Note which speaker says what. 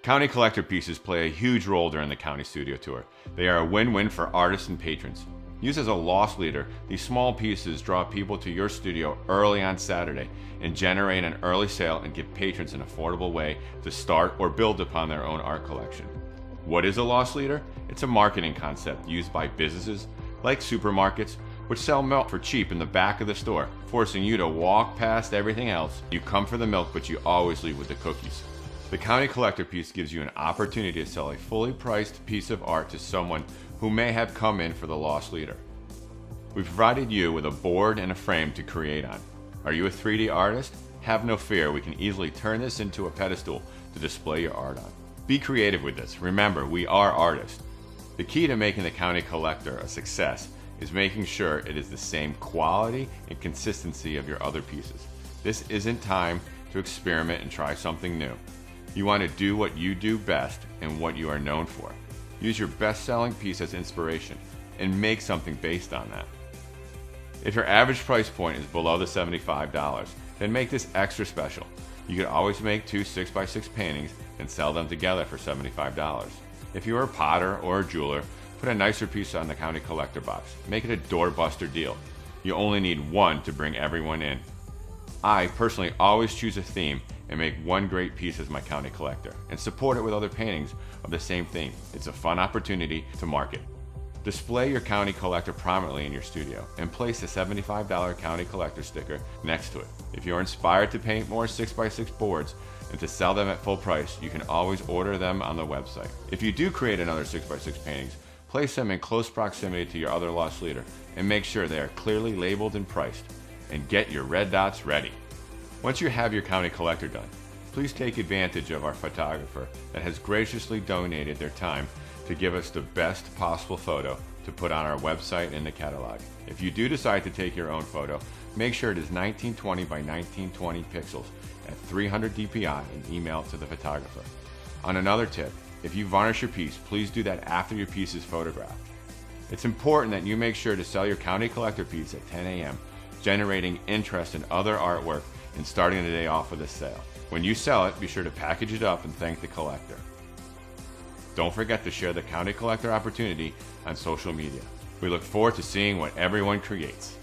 Speaker 1: County collector pieces play a huge role during the County Studio Tour. They are a win-win for artists and patrons. Used as a loss leader, these small pieces draw people to your studio early on Saturday and generate an early sale and give patrons an affordable way to start or build upon their own art collection. What is a loss leader? It's a marketing concept used by businesses like supermarkets, which sell milk for cheap in the back of the store, forcing you to walk past everything else. You come for the milk, but you always leave with the cookies. The County Collector piece gives you an opportunity to sell a fully priced piece of art to someone who may have come in for the loss leader. We provided you with a board and a frame to create on. Are you a 3D artist? Have no fear, we can easily turn this into a pedestal to display your art on. Be creative with this. Remember, we are artists. The key to making the County Collector a success is making sure it is the same quality and consistency of your other pieces. This isn't time to experiment and try something new. You want to do what you do best and what you are known for. Use your best-selling piece as inspiration and make something based on that. If your average price point is below the $75, then make this extra special. You can always make 2 6x6 paintings and sell them together for $75. If you are a potter or a jeweler, put a nicer piece on the County Collector box. Make it a doorbuster deal. You only need one to bring everyone in. I personally always choose a theme and make one great piece as my County Collector and support it with other paintings of the same theme. It's a fun opportunity to market. Display your County Collector prominently in your studio and place a $75 County Collector sticker next to it. If you're inspired to paint more 6x6 boards and to sell them at full price, you can always order them on the website. If you do create another 6x6 paintings, place them in close proximity to your other loss leader and make sure they are clearly labeled and priced. And get your red dots ready. Once you have your County Collector done, please take advantage of our photographer that has graciously donated their time to give us the best possible photo to put on our website and the catalog. If you do decide to take your own photo, make sure it is 1920 by 1920 pixels at 300 dpi and email it to the photographer. On another tip, if you varnish your piece, please do that after your piece is photographed. It's important that you make sure to sell your County Collector piece at 10 a.m., generating interest in other artwork and starting the day off with a sale. When you sell it, be sure to package it up and thank the collector. Don't forget to share the County Collector opportunity on social media. We look forward to seeing what everyone creates.